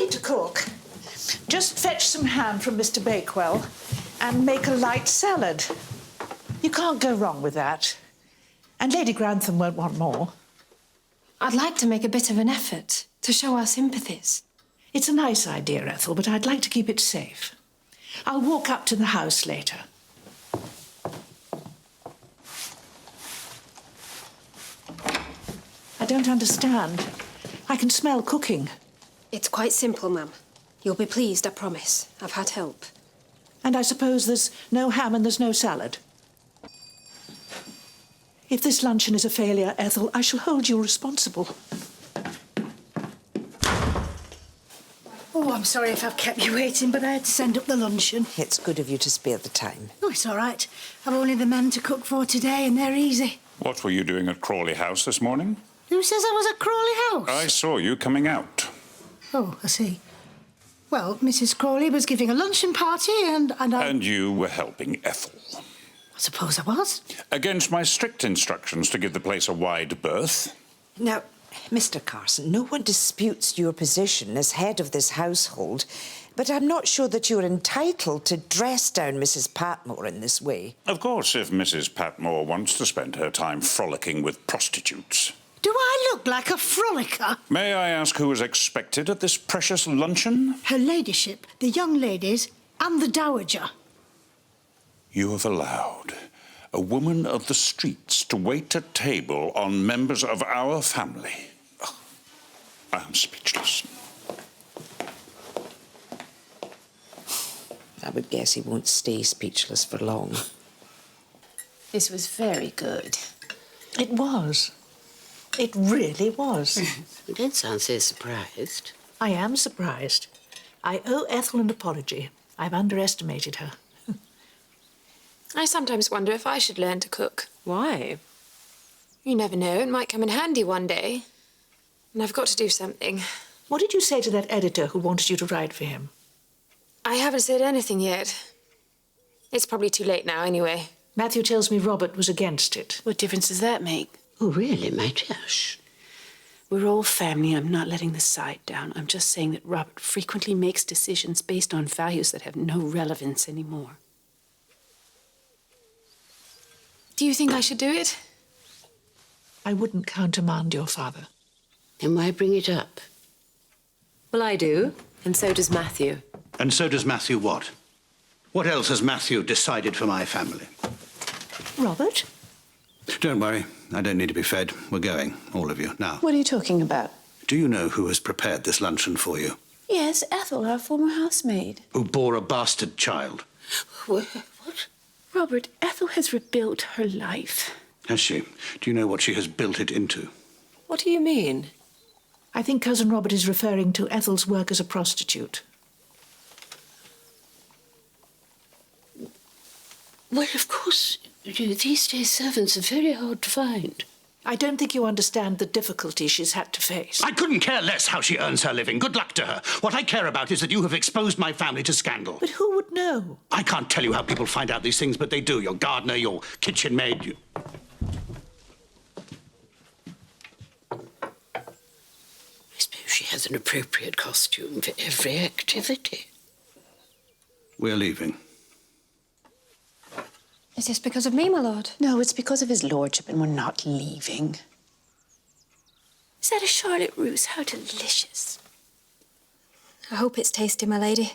need to cook. Just fetch some ham from Mr. Bakewell and make a light salad. You can't go wrong with that. And Lady Grantham won't want more. I'd like to make a bit of an effort to show our sympathies. It's a nice idea, Ethel, but I'd like to keep it safe. I'll walk up to the house later. I don't understand. I can smell cooking. It's quite simple, Mum. You'll be pleased, I promise. I've had help. And I suppose there's no ham and there's no salad. If this luncheon is a failure, Ethel, I shall hold you responsible. Oh, I'm sorry if I've kept you waiting, but I had to send up the luncheon. It's good of you to spare the time. Oh, it's all right. I've only the men to cook for today, and they're easy. What were you doing at Crawley House this morning? Who says I was at Crawley House? I saw you coming out. Oh, I see. Well, Mrs. Crawley was giving a luncheon party, and I... And you were helping Ethel. I suppose I was. Against my strict instructions to give the place a wide berth. Now, Mr. Carson, no one disputes your position as head of this household, but I'm not sure that you're entitled to dress down Mrs. Patmore in this way. Of course, if Mrs. Patmore wants to spend her time frolicking with prostitutes. Do I look like a frolicker? May I ask who is expected at this precious luncheon? Her ladyship, the young ladies, and the dowager. You have allowed a woman of the streets to wait at table on members of our family. Oh, I am speechless. I would guess he won't stay speechless for long. This was very good. It was. It really was. You don't sound so surprised. I am surprised. I owe Ethel an apology. I've underestimated her. I sometimes wonder if I should learn to cook. Why? You never know, it might come in handy one day. And I've got to do something. What did you say to that editor who wanted you to write for him? I haven't said anything yet. It's probably too late now, anyway. Matthew tells me Robert was against it. What difference does that make? Oh, really, my dear? Shh. We're all family. I'm not letting the side down. I'm just saying that Robert frequently makes decisions based on values that have no relevance anymore. Do you think I should do it? I wouldn't countermand your father. Then why bring it up? Well, I do, and so does Matthew. And so does Matthew what? What else has Matthew decided for my family? Robert? Don't worry, I don't need to be fed. We're going, all of you, now. What are you talking about? Do you know who has prepared this luncheon for you? Yes, Ethel, our former housemaid. Who bore a bastard child? What? Robert, Ethel has rebuilt her life. Has she? Do you know what she has built it into? What do you mean? I think Cousin Robert is referring to Ethel's work as a prostitute. Well, of course, these days servants are very hard to find. I don't think you understand the difficulties she's had to face. I couldn't care less how she earns her living. Good luck to her. What I care about is that you have exposed my family to scandal. But who would know? I can't tell you how people find out these things, but they do. Your gardener, your kitchen maid, I suppose she has an appropriate costume for every activity. We're leaving. Is this because of me, my lord? No, it's because of his lordship, and we're not leaving. Is that a Charlotte Russe? How delicious. I hope it's tasty, my lady.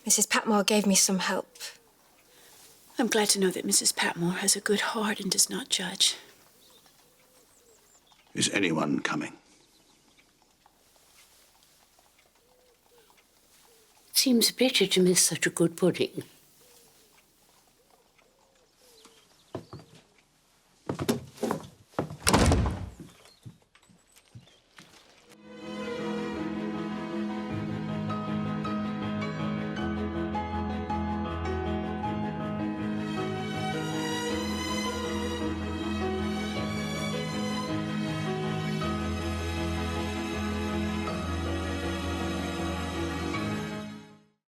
Mrs. Patmore gave me some help. I'm glad to know that Mrs. Patmore has a good heart and does not judge. Is anyone coming? It seems a pity to miss such a good pudding.